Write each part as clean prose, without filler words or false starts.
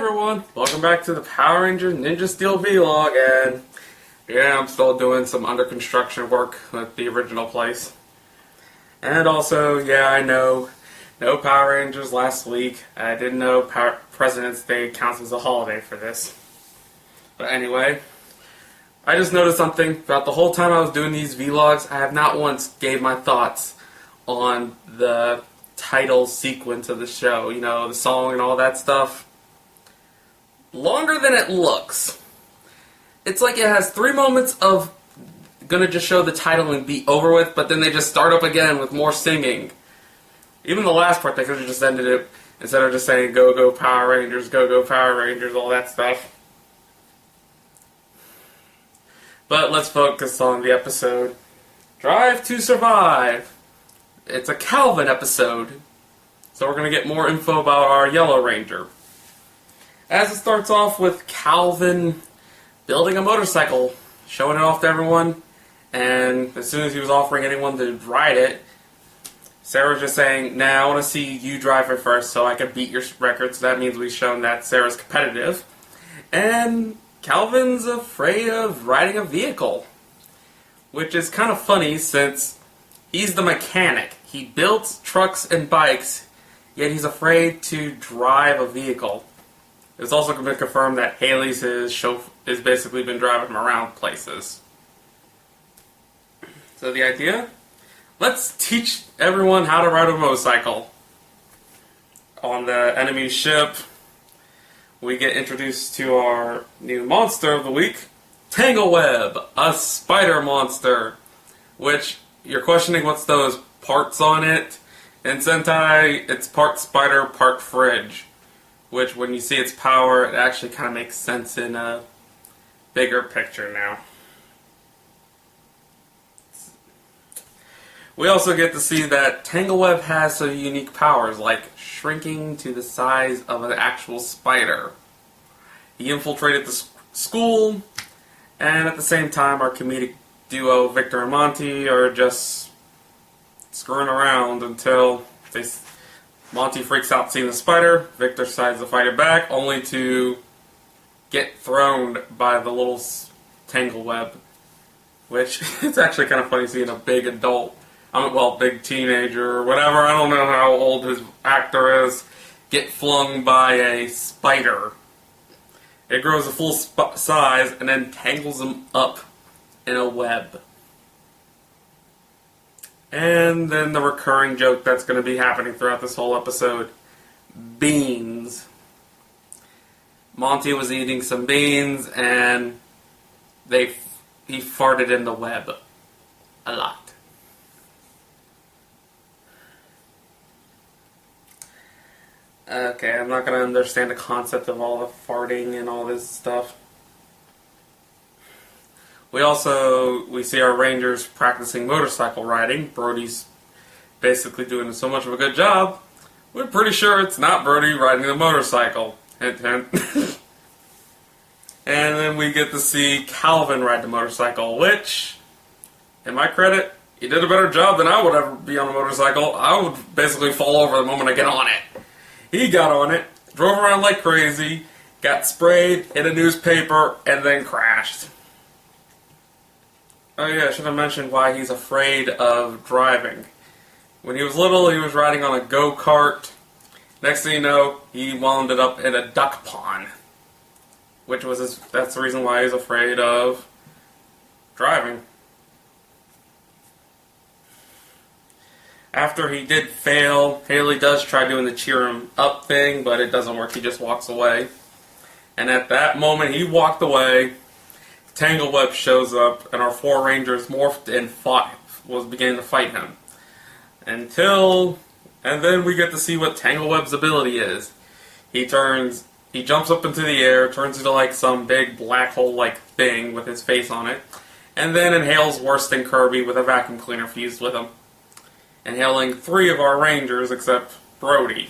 everyone, welcome back to the Power Rangers Ninja Steel vlog, and yeah, I'm still doing some under construction work at the original place. And also, yeah, I know, no Power Rangers last week. I didn't know President's Day counts as a holiday for this. But anyway, I just noticed something. Throughout the whole time I was doing these vlogs, I have not once gave my thoughts on the title sequence of the show, you know, the song and all that stuff. Longer than it looks. It's like it has 3 moments of gonna just show the title and be over with, but then they just start up again with more singing. Even the last part, they could have just ended it instead of just saying go go Power Rangers, go go Power Rangers, all that stuff. But let's focus on the episode. Drive to Survive. It's a Calvin episode, so we're gonna get more info about our Yellow Ranger. As it starts off with Calvin building a motorcycle, showing it off to everyone, and as soon as he was offering anyone to ride it, Sarah's just saying, nah, I want to see you drive it first so I can beat your record, so that means we've shown that Sarah's competitive. And Calvin's afraid of riding a vehicle, which is kind of funny since he's the mechanic. He builds trucks and bikes, yet he's afraid to drive a vehicle. It's also been confirmed that Haley's his chauffeur has basically been driving him around places. So the idea? Let's teach everyone how to ride a motorcycle. On the enemy ship, we get introduced to our new monster of the week, Tangleweb, a spider monster. Which, you're questioning what's those parts on it. In Sentai, it's part spider, part fridge. Which, when you see its power, it actually kind of makes sense in a bigger picture now. We also get to see that Tangleweb has some unique powers, like shrinking to the size of an actual spider. He infiltrated the school, and at the same time, our comedic duo, Victor and Monty, are just screwing around until Monty freaks out seeing the spider. Victor decides to fight it back, only to get thrown by the little Tangleweb. Which, it's actually kind of funny seeing a big adult, big teenager or whatever, I don't know how old his actor is, get flung by a spider. It grows a full size and then tangles him up in a web. And then the recurring joke that's going to be happening throughout this whole episode. Beans. Monty was eating some beans and he farted in the web. A lot. Okay, I'm not going to understand the concept of all the farting and all this stuff. We see our Rangers practicing motorcycle riding. Brody's basically doing so much of a good job, we're pretty sure it's not Brody riding the motorcycle. Hint, hint. And then we get to see Calvin ride the motorcycle, which, in my credit, he did a better job than I would ever be on a motorcycle. I would basically fall over the moment I get on it. He got on it, drove around like crazy, got sprayed, hit a newspaper, and then crashed. Oh yeah, I should have mentioned why he's afraid of driving. When he was little, he was riding on a go-kart. Next thing you know, he wound up in a duck pond. That's the reason why he's afraid of driving. After he did fail, Haley does try doing the cheer him up thing, but it doesn't work. He just walks away. And at that moment, he walked away. Tangleweb shows up, and our 4 Rangers morphed and began to fight him. And then we get to see what Tangleweb's ability is. He jumps up into the air, turns into like some big black hole-like thing with his face on it, and then inhales worse than Kirby with a vacuum cleaner fused with him. Inhaling 3 of our Rangers except Brody.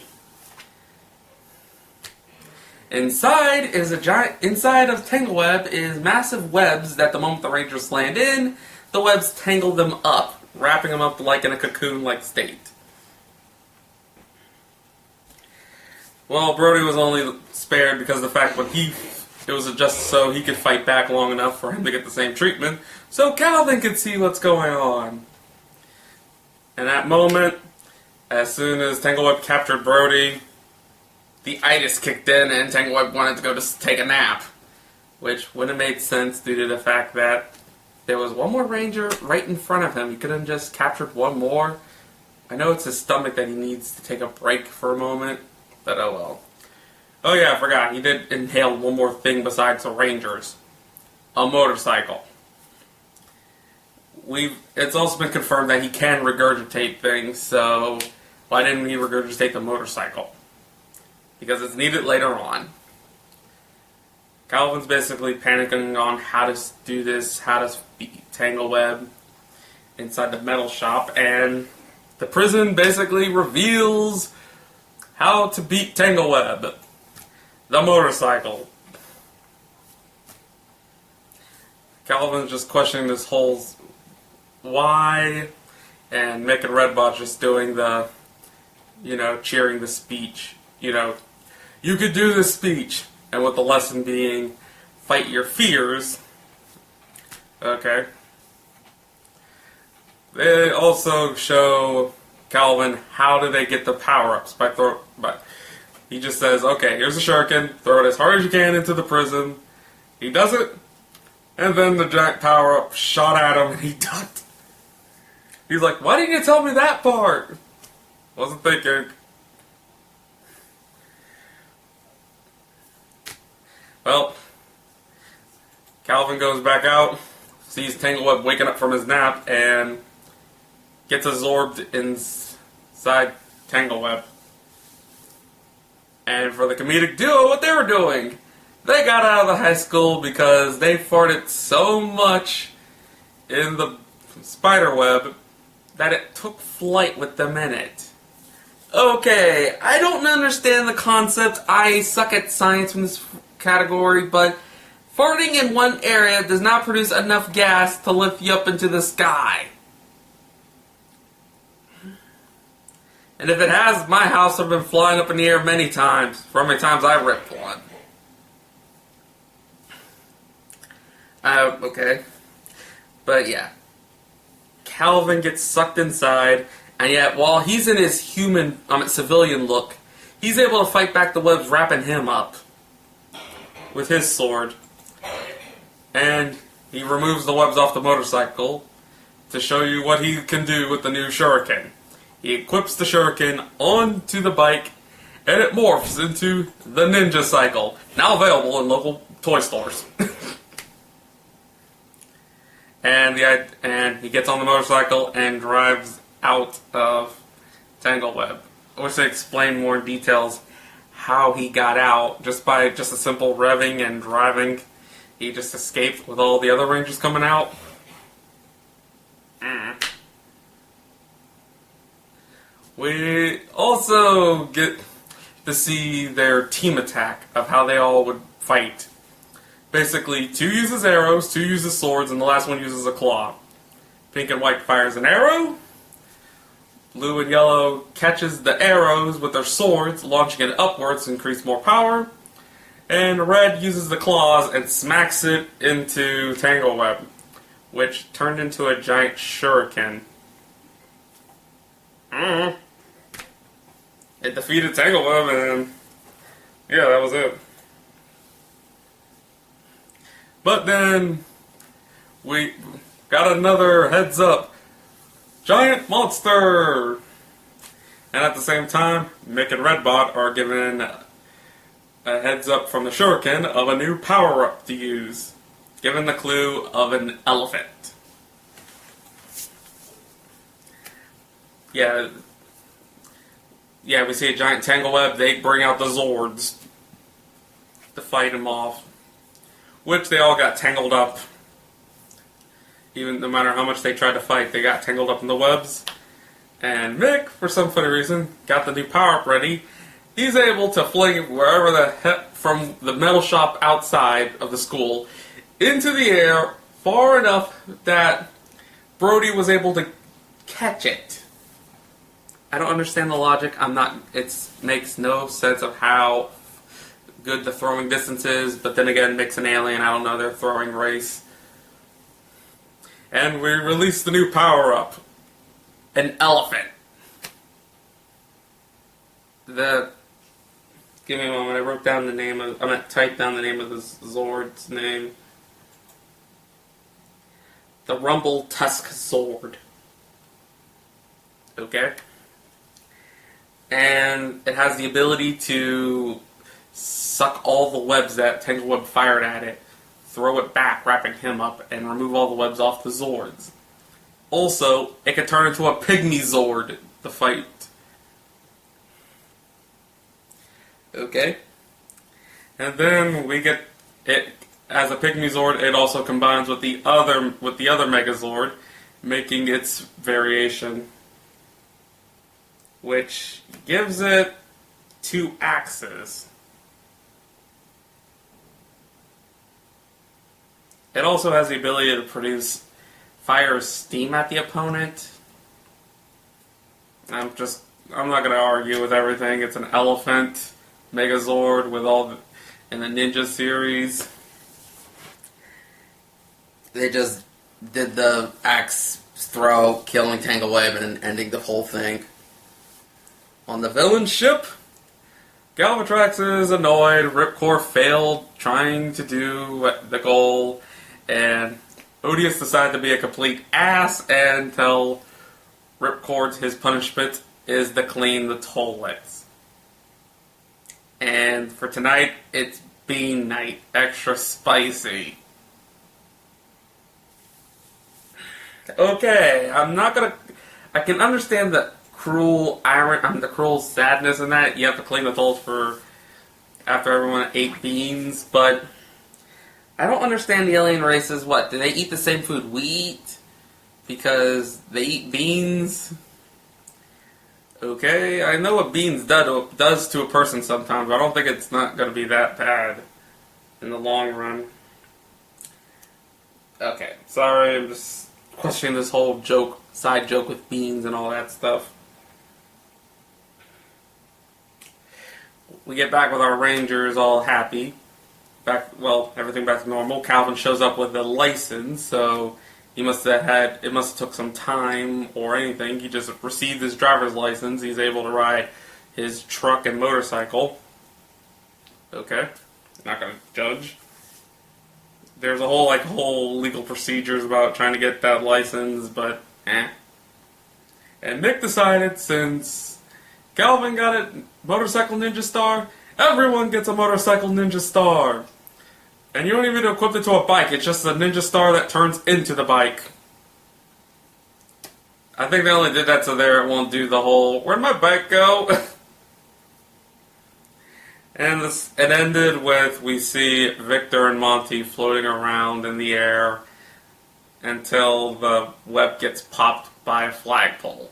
Inside of Tangleweb is massive webs that the moment the Rangers land in, the webs tangle them up, wrapping them up like in a cocoon-like state. Well, Brody was only spared because of the fact when it was just so he could fight back long enough for him to get the same treatment, so Calvin could see what's going on. In that moment, as soon as Tangleweb captured Brody, the itis kicked in and Tangleweb wanted to go to take a nap, which wouldn't have made sense due to the fact that there was one more ranger right in front of him. He could have just captured one more. I know it's his stomach that he needs to take a break for a moment, but oh well. Oh yeah, I forgot. He did inhale one more thing besides the rangers. A motorcycle. It's also been confirmed that he can regurgitate things, so why didn't he regurgitate the motorcycle? Because it's needed later on. Calvin's basically panicking on how to do this, how to beat Tangleweb inside the metal shop, and the prison basically reveals how to beat Tangleweb. The motorcycle. Calvin's just questioning this whole why, and Mick and Redbot just doing the, cheering the speech. You could do this speech. And with the lesson being, fight your fears. Okay. They also show Calvin how do they get the power-ups. But he just says, okay, here's a shuriken, throw it as hard as you can into the prison. He does it, and then the giant power-up shot at him, and he ducked. He's like, why didn't you tell me that part? Wasn't thinking. Well, Calvin goes back out, sees Tangleweb waking up from his nap, and gets absorbed inside Tangleweb. And for the comedic duo, what they were doing, they got out of the high school because they farted so much in the spider web that it took flight with them in it. Okay, I don't understand the concept. I suck at science in this category, but farting in one area does not produce enough gas to lift you up into the sky. And if it has, my house would have been flying up in the air many times, for how many times I ripped one. Okay. But yeah. Calvin gets sucked inside, and yet while he's in his civilian look, he's able to fight back the webs wrapping him up with his sword. And he removes the webs off the motorcycle to show you what he can do with the new shuriken. He equips the shuriken onto the bike, and it morphs into the ninja cycle, now available in local toy stores. And he gets on the motorcycle and drives out of Tangleweb. I wish they explained more details how he got out just by a simple revving and driving. He just escaped with all the other rangers coming out. We also get to see their team attack of how they all would fight. Basically, 2 uses arrows, 2 uses swords, and the last one uses a claw. Pink and white fires an arrow. Blue and yellow catches the arrows with their swords, launching it upwards to increase more power. And red uses the claws and smacks it into Tangleweb, which turned into a giant shuriken. It defeated Tangleweb, and yeah, that was it. But then we got another heads up. Giant monster! And at the same time, Mick and Redbot are given a heads up from the shuriken of a new power-up to use, given the clue of an elephant. Yeah, we see a giant Tangleweb. They bring out the Zords to fight him off, which they all got tangled up. Even no matter how much they tried to fight, they got tangled up in the webs. And Mick, for some funny reason, got the new power-up ready. He's able to fling wherever the heck from the metal shop outside of the school into the air far enough that Brody was able to catch it. I don't understand the logic. It makes no sense of how good the throwing distance is, but then again, makes an alien. I don't know their throwing race. And we released the new power-up. An elephant. Give me a moment, I wrote down the name of... I'm going to type down the name of the Zord's name. The Rumble Tusk Zord. Okay? And it has the ability to suck all the webs that Tangleweb fired at it, throw it back, wrapping him up, and remove all the webs off the Zords. Also, it can turn into a pygmy Zord to fight. Okay? And then we get it as a pygmy Zord. It also combines with the other Megazord, making its variation, which gives it 2 axes. It also has the ability to produce fire or steam at the opponent. I'm not going to argue with everything. It's an elephant Megazord with in the Ninja series. They just did the axe throw, killing Tangleweb and ending the whole thing. On the villain ship, Galvatrax is annoyed. Ripcore failed trying to do the goal, and Odious decided to be a complete ass and tell Ripcord his punishment is to clean the toilets. And for tonight, it's Bean Night, extra spicy. Okay, I can understand the cruel the cruel sadness in that. You have to clean the toilets after everyone ate beans, but I don't understand the alien races. What, do they eat the same food we eat? Because they eat beans? Okay, I know what beans does to a person sometimes, but I don't think it's not going to be that bad in the long run. Okay, sorry, I'm just questioning this whole side joke with beans and all that stuff. We get back with our Rangers all happy. Everything back to normal. Calvin shows up with a license, so it must have took some time or anything. He just received his driver's license. He's able to ride his truck and motorcycle. Okay, not gonna judge. There's a whole legal procedures about trying to get that license, but And Nick decided, since Calvin got a motorcycle ninja star, everyone gets a motorcycle ninja star. And you don't even equip it to a bike, it's just a ninja star that turns into the bike. I think they only did that so there it won't do the whole, where'd my bike go? And it ended with, we see Victor and Monty floating around in the air until the web gets popped by a flagpole.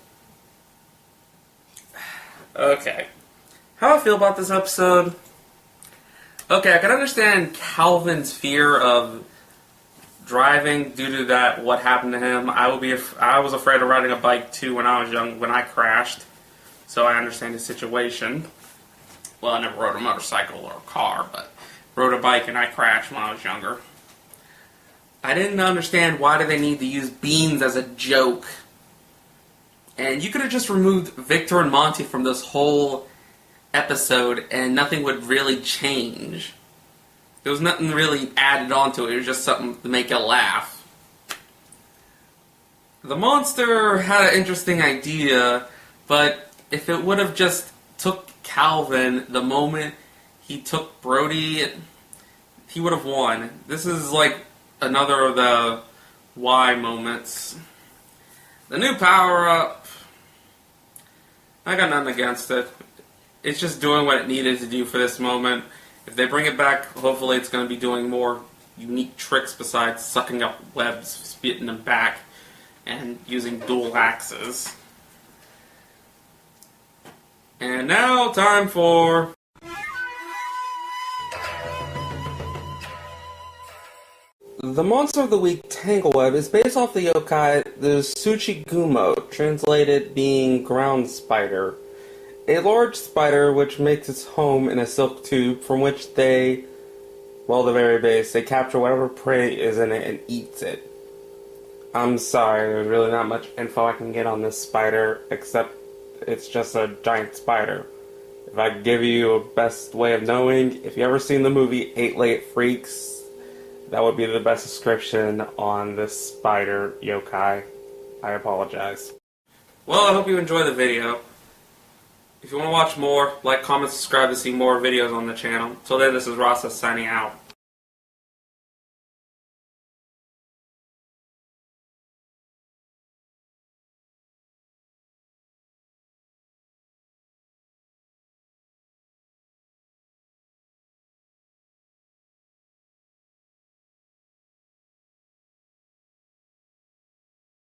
Okay. How do I feel about this episode? Okay, I can understand Calvin's fear of driving due to that, what happened to him. I was afraid of riding a bike too when I was young, when I crashed. So I understand his situation. Well, I never rode a motorcycle or a car, but rode a bike and I crashed when I was younger. I didn't understand why do they need to use beans as a joke. And you could have just removed Victor and Monty from this whole episode and nothing would really change. There was nothing really added onto it. It was just something to make you laugh. The monster had an interesting idea, but if it would have just took Calvin the moment he took Brody, he would have won. This is like another of the why moments. The new power-up, I got nothing against it. It's just doing what it needed to do for this moment. If they bring it back, hopefully it's going to be doing more unique tricks besides sucking up webs, spitting them back, and using dual axes. And now, time for... The Monster of the Week Tangleweb is based off the yokai the Tsuchigumo, translated being ground spider. A large spider which makes its home in a silk tube from which they, well, the very base, they capture whatever prey is in it and eats it. I'm sorry, there's really not much info I can get on this spider, except it's just a giant spider. If I could give you a best way of knowing, if you ever seen the movie 8 Late Freaks, that would be the best description on this spider yokai. I apologize. Well, I hope you enjoyed the video. If you want to watch more, like, comment, subscribe to see more videos on the channel. Till then, this is Rasa signing out.